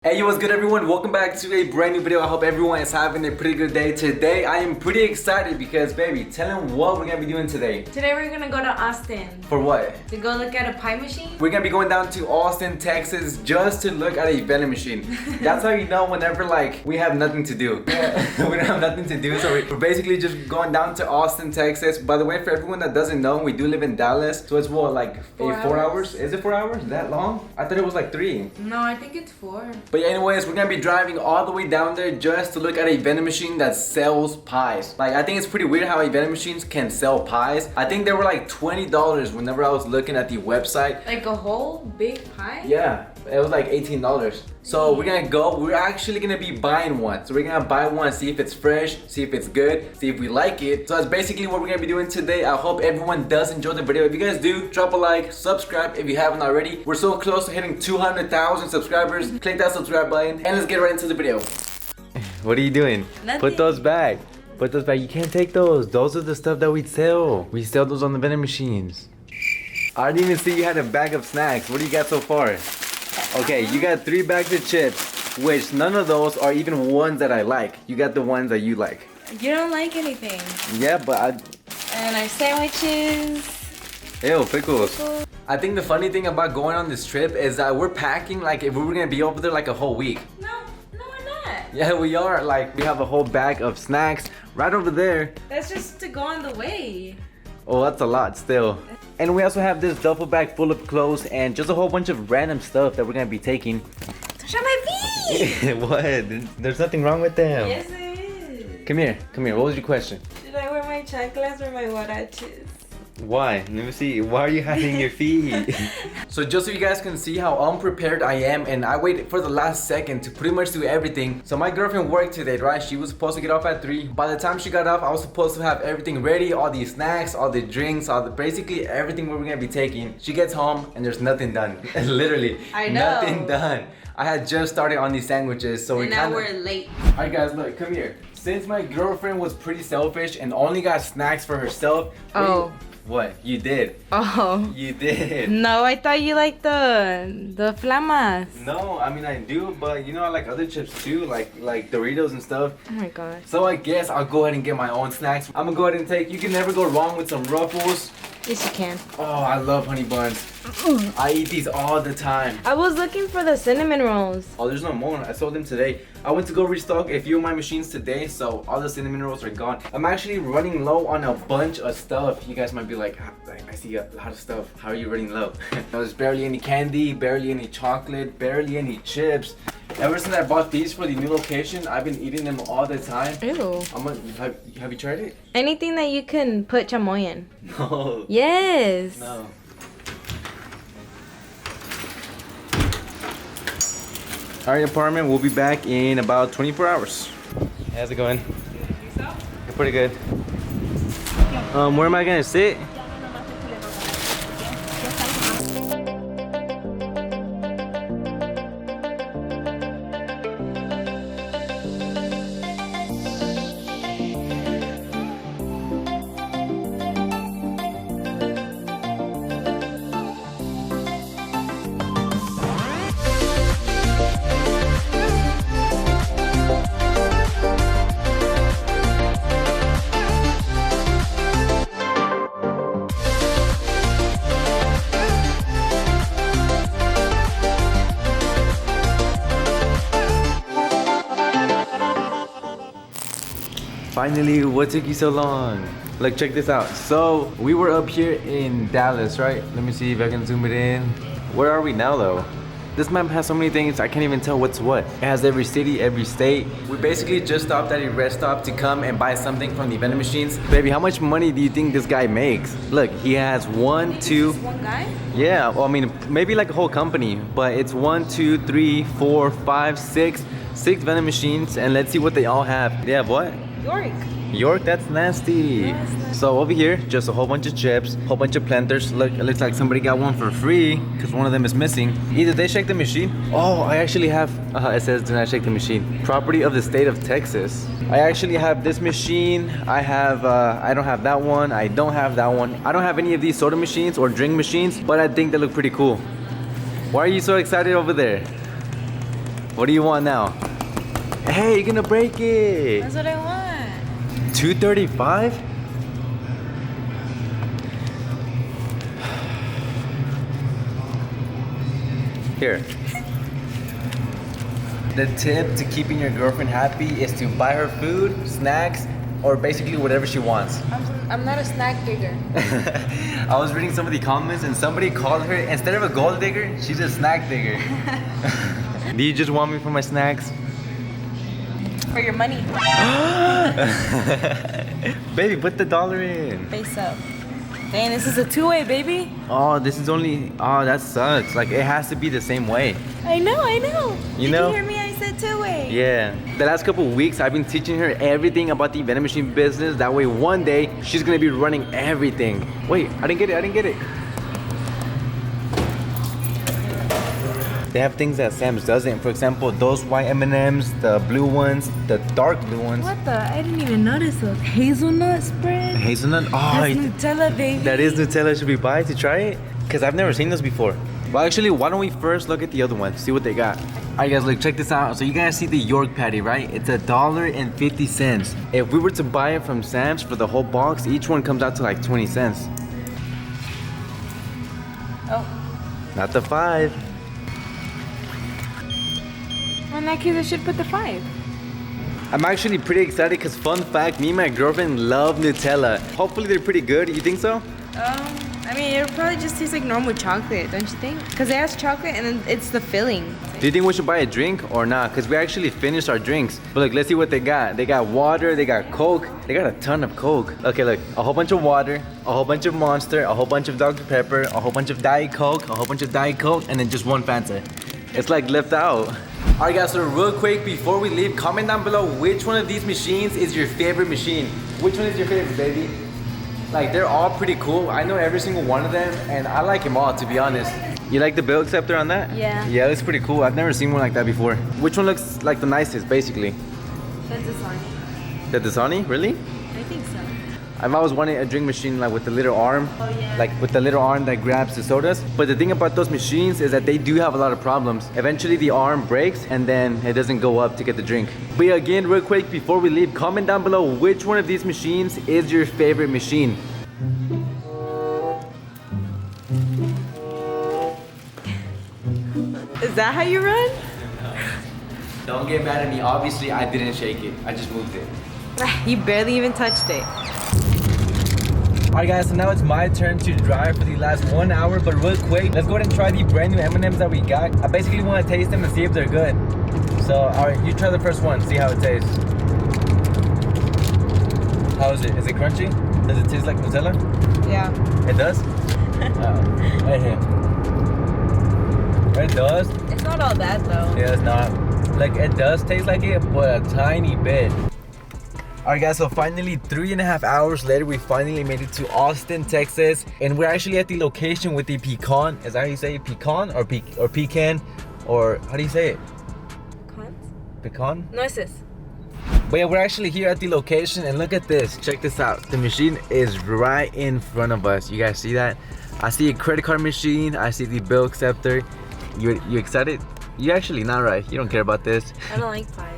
Hey, what's good everyone? Welcome back to a brand new video. I hope everyone is having a pretty good day. Today I am pretty excited because baby, tell them what we're gonna be doing today. Today we're gonna go to Austin. For what? To go look at a pie machine. We're gonna be going down to Austin, Texas just to look at a vending machine. That's how you know whenever like we have nothing to do. We don't have nothing to do, so we're basically just going down to Austin, Texas. By the way, for everyone that doesn't know, we do live in Dallas, so it's what, like 4 hours? Is it 4 hours? That long? I thought it was like 3. No, I think it's 4. But yeah, anyways, we're gonna be driving all the way down there just to look at a vending machine that sells pies. Like, I think it's pretty weird how a vending machines can sell pies. I think they were like $20 whenever I was looking at the website. Like a whole big pie? Yeah, it was like $18. So we're gonna go, we're actually gonna be buying one. So we're gonna buy one, see if it's fresh, see if it's good, see if we like it. So that's basically what we're gonna be doing today. I hope everyone does enjoy the video. If you guys do, drop a like, subscribe if you haven't already. We're so close to hitting 200,000 subscribers. Click that subscribe button and let's get right into the video. What are you doing? Nothing. Put those back. Put those back. You can't take those. Those are the stuff that we sell. We sell those on the vending machines. I didn't even see you had a bag of snacks. What do you got so far? Okay, you got 3 bags of chips, which none of those are even ones that I like. You got the ones that you like. You don't like anything. Yeah, but And our sandwiches. Ew, pickles. I think the funny thing about going on this trip is that we're packing like if we were gonna be over there like a whole week. No, we're not. Yeah, we are. Like, we have a whole bag of snacks right over there. That's just to go on the way. Oh, that's a lot still. And we also have this duffel bag full of clothes and just a whole bunch of random stuff that we're gonna be taking. Touch on my feet! What? There's nothing wrong with them. Yes, it is. Come here. What was your question? Should I wear my chanclas or my huaraches? Why? Let me see. Why are you hiding your feet? So just so you guys can see how unprepared I am, and I waited for the last second to pretty much do everything. So my girlfriend worked today, right? She was supposed to get off at 3. By the time she got off, I was supposed to have everything ready, all the snacks, all the drinks, basically everything we're gonna be taking. She gets home and there's nothing done. Literally, I know. nothing done. I had just started on these sandwiches, so Now we're late. Alright guys, look, come here. Since my girlfriend was pretty selfish and only got snacks for herself. What? You did. Oh. You did. No, I thought you liked the flamas. No, I mean I do, but you know I like other chips too, like Doritos and stuff. Oh my god. So I guess I'll go ahead and get my own snacks. I'm gonna go ahead and take, you can never go wrong with some Ruffles. Yes, you can. Oh, I love honey buns. I eat these all the time. I was looking for the cinnamon rolls. Oh, there's no more. I sold them today. I went to go restock a few of my machines today, so all the cinnamon rolls are gone. I'm actually running low on a bunch of stuff. You guys might be like, I see a lot of stuff. How are you running low? There's barely any candy, barely any chocolate, barely any chips. Ever since I bought these for the new location, I've been eating them all the time. Ew. Have you tried it? Anything that you can put chamoy in. No. Yes. No. Alright, apartment, we'll be back in about 24 hours. How's it going? You're pretty good. Where am I gonna sit? Finally, what took you so long? Look, check this out. So, we were up here in Dallas, right? Let me see if I can zoom it in. Where are we now, though? This map has so many things, I can't even tell what's what. It has every city, every state. We basically just stopped at a rest stop to come and buy something from the vending machines. Baby, how much money do you think this guy makes? Look, he has 1, 2... Just one guy? Yeah, well, I mean, maybe like a whole company, but it's 1, 2, 3, 4, 5, 6 vending machines, and let's see what they all have. They have what? York, that's nasty. So over here, just a whole bunch of chips, whole bunch of planters. Look, it looks like somebody got one for free because one of them is missing. Either they shake the machine. Oh, I actually have, it says do not shake the machine. Property of the state of Texas. I actually have this machine. I don't have that one. I don't have that one. I don't have any of these soda machines or drink machines, but I think they look pretty cool. Why are you so excited over there? What do you want now? Hey, you're gonna break it. That's what I want. $2.35? Here. The tip to keeping your girlfriend happy is to buy her food, snacks, or basically whatever she wants. I'm not a snack digger. I was reading some of the comments and somebody called her, instead of a gold digger, she's a snack digger. Do you just want me for my snacks? For your money. Baby, put the dollar in. Face up. Dang, this is a two-way, baby. Oh, this is only, oh, that sucks. Like, it has to be the same way. I know. You know? Did you hear me? I said two-way. Yeah. The last couple of weeks, I've been teaching her everything about the vending machine business. That way, one day, she's gonna be running everything. Wait, I didn't get it. They have things that Sam's doesn't. For example, those white M&Ms, the blue ones, the dark blue ones. What the? I didn't even notice those. Hazelnut spread? Hazelnut? Oh, That's Nutella, baby. that is Nutella. Should we buy it to try it? Because I've never seen those before. Well, actually, why don't we first look at the other ones, see what they got. All right, guys, look, check this out. So you guys see the York patty, right? It's $1.50. If we were to buy it from Sam's for the whole box, each one comes out to like 20 cents. Oh. Not the 5. Well, in that case, I should put the 5. I'm actually pretty excited because fun fact, me and my girlfriend love Nutella. Hopefully they're pretty good. You think so? I mean, it'll probably just taste like normal chocolate, don't you think? Because it has chocolate and then it's the filling. Do you think we should buy a drink or not? Because we actually finished our drinks. But look, let's see what they got. They got water, they got Coke. They got a ton of Coke. Okay, look, a whole bunch of water, a whole bunch of Monster, a whole bunch of Dr. Pepper, a whole bunch of Diet Coke, a whole bunch of Diet Coke, and then just one Fanta. It's like left out. All right, guys, so real quick, before we leave, comment down below which one of these machines is your favorite machine. Which one is your favorite, baby? Like, they're all pretty cool. I know every single one of them, and I like them all, to be honest. You like the bill acceptor on that? Yeah. Yeah, it looks pretty cool. I've never seen one like that before. Which one looks like the nicest, basically? The Dasani. The Dasani? Really? I think so. I've always wanted a drink machine like with the little arm. Oh, yeah. Like with the little arm that grabs the sodas. But the thing about those machines is that they do have a lot of problems. Eventually the arm breaks and then it doesn't go up to get the drink. But yeah, again, real quick, before we leave, comment down below which one of these machines is your favorite machine. Is that how you run? Don't get mad at me. Obviously, I didn't shake it. I just moved it. You barely even touched it. Alright guys, so now it's my turn to drive for the last 1 hour, but real quick, let's go ahead and try the brand new M&Ms that we got. I basically want to taste them and see if they're good. So, alright, you try the first one, see how it tastes. How is it? Is it crunchy? Does it taste like Nutella? Yeah. It does? Oh, right here. It does. It's not all that though. Yeah, it's not. Like, it does taste like it, but a tiny bit. Alright guys, so finally 3.5 hours later, we finally made it to Austin, Texas. And we're actually at the location with the pecan. Is that how you say it? Pecan or pecan? Or how do you say it? Pecan? Nueces. But yeah, we're actually here at the location and look at this. Check this out. The machine is right in front of us. You guys see that? I see a credit card machine. I see the bill acceptor. You excited? You actually not, right? You don't care about this. I don't like pie.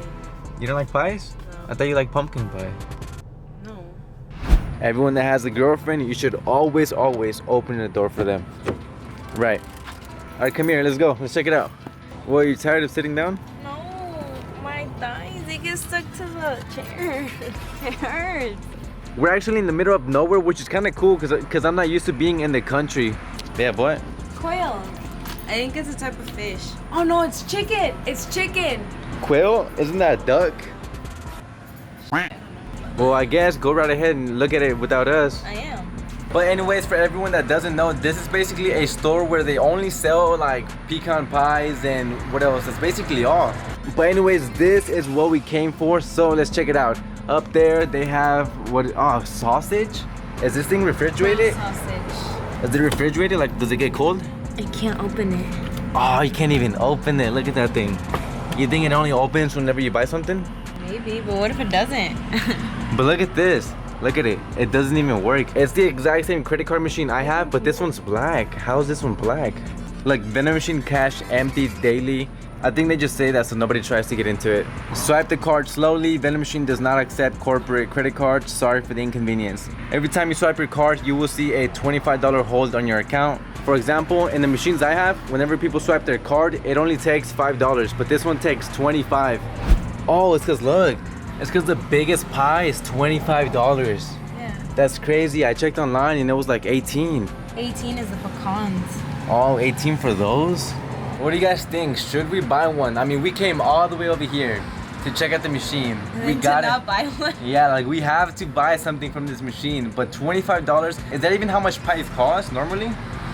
You don't like pies? No. I thought you liked pumpkin pie. No. Everyone that has a girlfriend, you should always open the door for them. Right. All right, come here. Let's go. Let's check it out. Well, you tired of sitting down? No, my thighs, they get stuck to the chair. It hurts. We're actually in the middle of nowhere, which is kind of cool because I'm not used to being in the country. Yeah, what? Quail. I think it's a type of fish. Oh no, it's chicken. It's chicken. Quail? Isn't that a duck? Well, I guess go right ahead and look at it without us. I am. But anyways, for everyone that doesn't know, this is basically a store where they only sell like pecan pies and what else. That's basically all. But anyways, this is what we came for, so let's check it out. Up there they have sausage? Is this thing refrigerated? Sausage. Is it refrigerated? Like, does it get cold? I can't open it. Oh, you can't even open it. Look at that thing. You think it only opens whenever you buy something? Maybe, but what if it doesn't? But look at this. Look at it. It doesn't even work. It's the exact same credit card machine I have, but this one's black. How is this one black? Like, vending machine cash empty daily. I think they just say that so nobody tries to get into it. Swipe the card slowly. Vending machine does not accept corporate credit cards. Sorry for the inconvenience. Every time you swipe your card, you will see a $25 hold on your account. For example, in the machines I have, whenever people swipe their card, it only takes $5, but this one takes $25. Oh, it's because look, it's because the biggest pie is $25. Yeah. That's crazy. I checked online and it was like 18. 18 is the pecans. Oh, 18 for those? What do you guys think? Should we buy one? I mean, we came all the way over here to check out the machine. And We then got to not buy one. Yeah, like we have to buy something from this machine, but $25, is that even how much pies cost normally?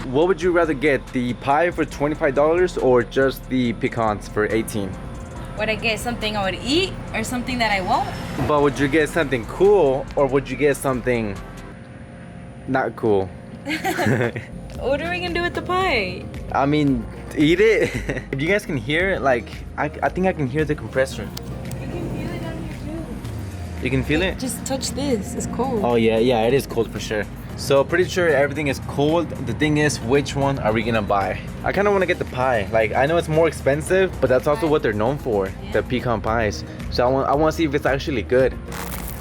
What would you rather get, the pie for $25 or just the pecans for 18? Would I get something I would eat or something that I won't? But would you get something cool or would you get something not cool? What are we gonna do with the pie? I mean, eat it. If you guys can hear it, like, I think I can hear the compressor. You can feel it down here too. You can feel it? Just touch this, it's cold. Oh yeah, it is cold for sure. So pretty sure everything is cold. The thing is, which one are we gonna buy? I kind of want to get the pie. Like, I know it's more expensive, but that's also what they're known for, the pecan pies. So I want to see if it's actually good.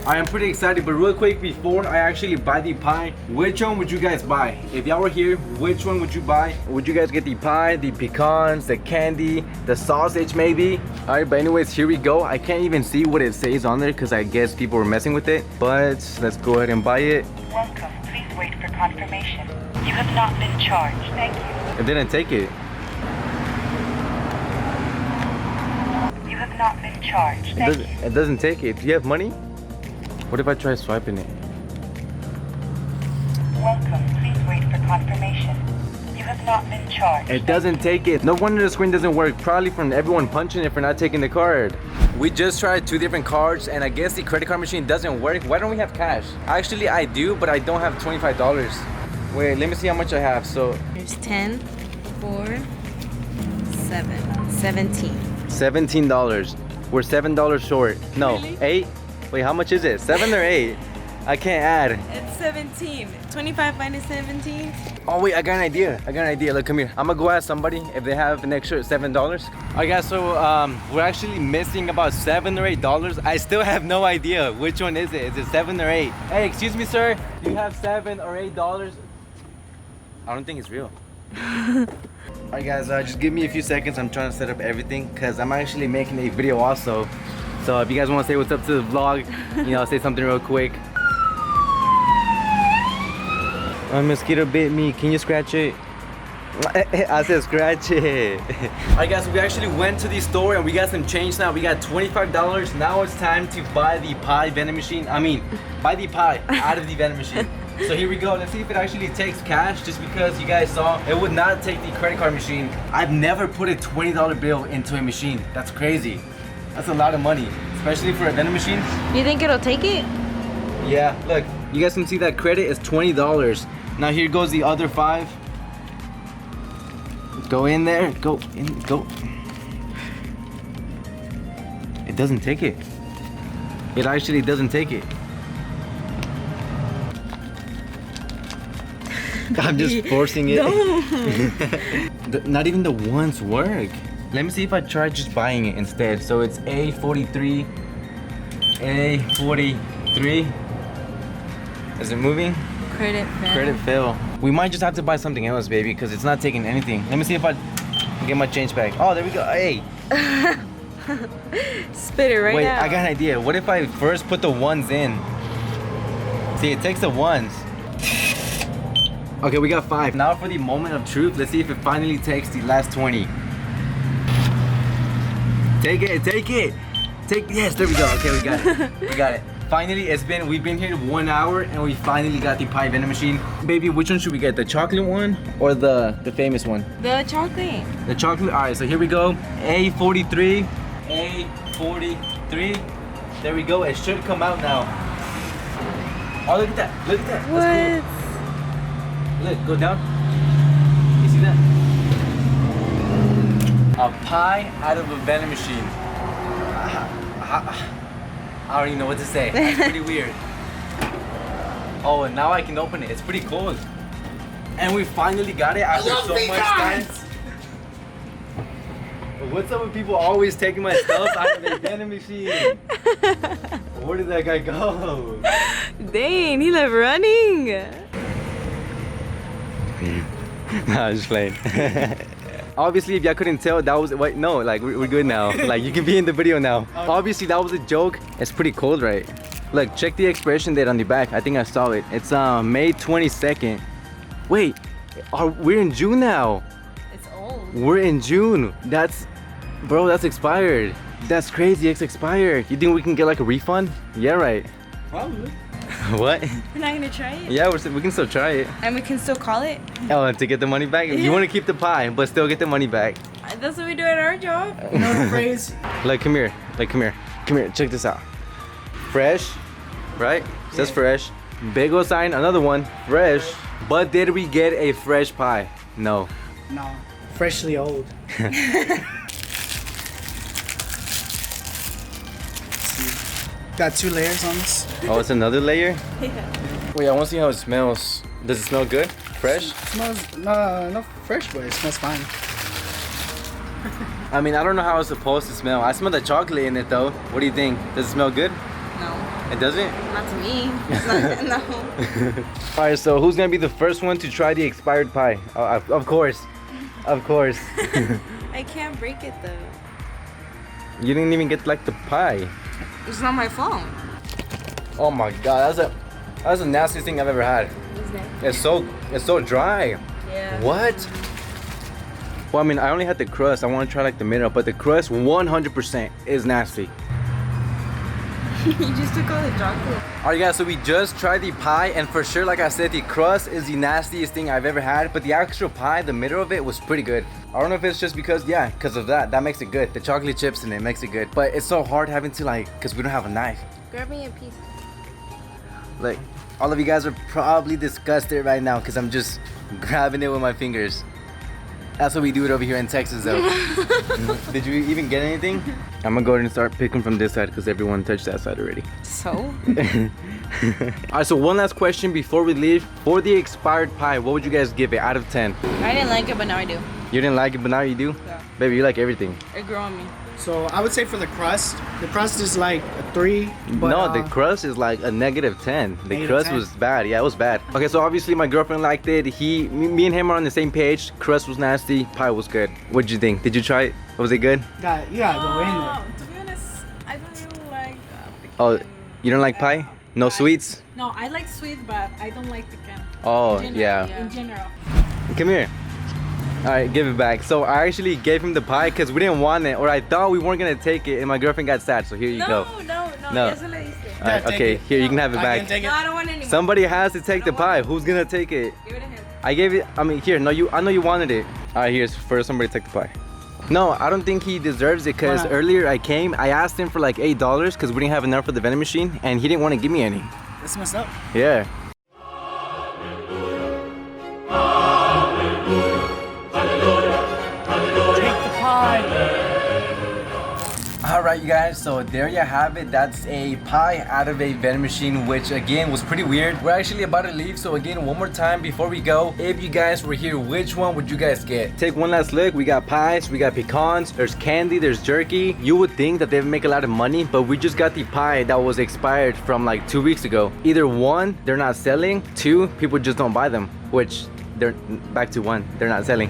I am pretty excited, but real quick, before I actually buy the pie, which one would you guys buy? If y'all were here, which one would you buy? Would you guys get the pie, the pecans, the candy, the sausage maybe? All right, but anyways, here we go. I can't even see what it says on there because I guess people were messing with it, but let's go ahead and buy it. Welcome. Please wait for confirmation. You have not been charged. Thank you. It didn't take it. You have not been charged. Thank you. It doesn't take it. Do you have money? What if I try swiping it? Welcome. Please wait for confirmation. You have not been charged. It doesn't take it. No wonder the screen doesn't work. Probably from everyone punching it for not taking the card. We just tried 2 different cards and I guess the credit card machine doesn't work. Why don't we have cash? Actually, I do, but I don't have $25. Wait, let me see how much I have. So Here's 10, 4, 7, 17. $17. We're $7 short. No, Really? 8. Wait, how much is it? 7 or 8? I can't add. It's 17. 25 minus 17. Oh wait, I got an idea. Look, come here. I'm gonna go ask somebody if they have an extra $7. Alright guys, so we're actually missing about $7 or $8. I still have no idea which one is it. Is it 7 or 8? Hey, excuse me, sir. Do you have $7 or $8? I don't think it's real. Alright guys, just give me a few seconds. I'm trying to set up everything because I'm actually making a video also. So if you guys want to say what's up to the vlog, you know, say something real quick. A mosquito bit me. Can you scratch it? I said scratch it. Alright guys, so we actually went to the store and we got some change now. We got $25. Now it's time to buy the pie vending machine. I mean, buy the pie out of the vending machine. So here we go. Let's see if it actually takes cash, just because you guys saw it would not take the credit card machine. I've never put a $20 bill into a machine. That's crazy. That's a lot of money, especially for a vending machine. You think it'll take it? Yeah, look, you guys can see that credit is $20. Now here goes the other 5. Go in there, go in, go. It doesn't take it. It actually doesn't take it. I'm just forcing it. No. Not even the ones work. Let me see if I try just buying it instead. So it's A43, A43. Is it moving? Credit fail. Credit fail. We might just have to buy something else, baby, because it's not taking anything. Let me see if I can get my change back. Oh, there we go. Hey. Spit it right Wait, out. I got an idea. What if I first put the ones in? See, it takes the ones. Okay, we got 5. Now for the moment of truth. Let's see if it finally takes the last 20. Take it, take it. Yes, there we go. Okay, we got it. We got it. Finally, we've been here 1 hour and we finally got the pie vending machine. Baby, which one should we get? The chocolate one or the famous one? The chocolate. The chocolate. All right, so here we go. A43. A43. There we go. It should come out now. Oh, look at that. Look at that. What? That's cool. Look, go down. You see that? A pie out of a vending machine. I don't even know what to say. That's pretty weird. Oh, and now I can open it. It's pretty cold. And we finally got it after so much time. What's up with people always taking my stuff out of their vending machine? Where did that guy go? Dang, he left running. Nah, just playing. Obviously, if y'all couldn't tell, that was wait, no, like we're good now. Like you can be in the video now. Obviously, that was a joke. It's pretty cold, right? Look, check the expiration date on the back. I think I saw it. It's May 22nd. Wait, we're in June now. It's old. We're in June. Bro, that's expired. That's crazy. It's expired. You think we can get like a refund? Yeah, right. Probably. What? We're not gonna try it. Yeah, we can still try it. And we can still call it. Oh, to get the money back? You want to keep the pie, but still get the money back. That's what we do at our job. You know the phrase? Like, come here. Like, come here. Come here. Check this out. Fresh, right? Says fresh. Bagel sign, another one. Fresh. But did we get a fresh pie? No. No. Freshly old. Got 2 layers on this. Oh, it's another layer? Yeah. Wait, I want to see how it smells. Does it smell good? Fresh? It smells not fresh, but it smells fine. I mean, I don't know how it's supposed to smell. I smell the chocolate in it though. What do you think? Does it smell good? No. It doesn't? Not to me. It's not, no. Alright, so who's gonna be the first one to try the expired pie? Of course. Of course. I can't break it though. You didn't even get like the pie. It's not my fault. Oh my god, that's the nastiest thing I've ever had. What's that? It's so dry. Yeah. What? Well, I mean, I only had the crust. I want to try like the middle, but the crust 100% is nasty. You just took all the chocolate. Alright guys, so we just tried the pie, and for sure, like I said, the crust is the nastiest thing I've ever had, but the actual pie, the middle of it was pretty good. I don't know if it's just because of that makes it good. The chocolate chips in it makes it good, but it's so hard having to like, because we don't have a knife. Grab me a piece. Like, all of you guys are probably disgusted right now because I'm just grabbing it with my fingers. That's what we do it over here in Texas though. Did you even get anything? I'm gonna go ahead and start picking from this side because everyone touched that side already. So? Alright, so one last question before we leave. For the expired pie, what would you guys give it out of 10? I didn't like it, but now I do. You didn't like it, but now you do? Yeah. Baby, you like everything. It grew on me. So I would say for the crust is like a 3. But, No, the crust is like a -10. The Negative crust 10? was bad. Yeah, it was bad. Okay, so obviously my girlfriend liked it. Me and him are on the same page. Crust was nasty. Pie was good. What did you think? Did you try it? Was it good? you gotta go in there. To be honest, I don't really like Oh, pecan. you don't like pie? No sweets? No, I like sweet, but I don't like pecan. Oh, In general, yeah. In general. Come here. All right, give it back. So I actually gave him the pie because we didn't want it, or I thought we weren't gonna take it, and my girlfriend got sad. So here you go. No. Eso le diste. All right, Take okay, it. here you can have it I back. can take No, it. I don't want it anymore. Somebody has to take the pie. Who's gonna take it? Give it to him. I gave it. I mean, here. No, I know you wanted it. All right, here's for somebody to take the pie. No, I don't think he deserves it because Why not? earlier I came. I asked him for like $8 because we didn't have enough for the vending machine, and he didn't want to give me any. That's messed up. Yeah. Take the pie. Alright you guys, so there you have it. That's a pie out of a vending machine, which again was pretty weird. We're actually about to leave, so again, one more time before we go, if you guys were here, which one would you guys get? Take one last look. We got pies, we got pecans, there's candy, there's jerky. You would think that they would make a lot of money, but we just got the pie that was expired from like 2 weeks ago. Either one, they're not selling, 2, people just don't buy them, which they're back to 1, they're not selling.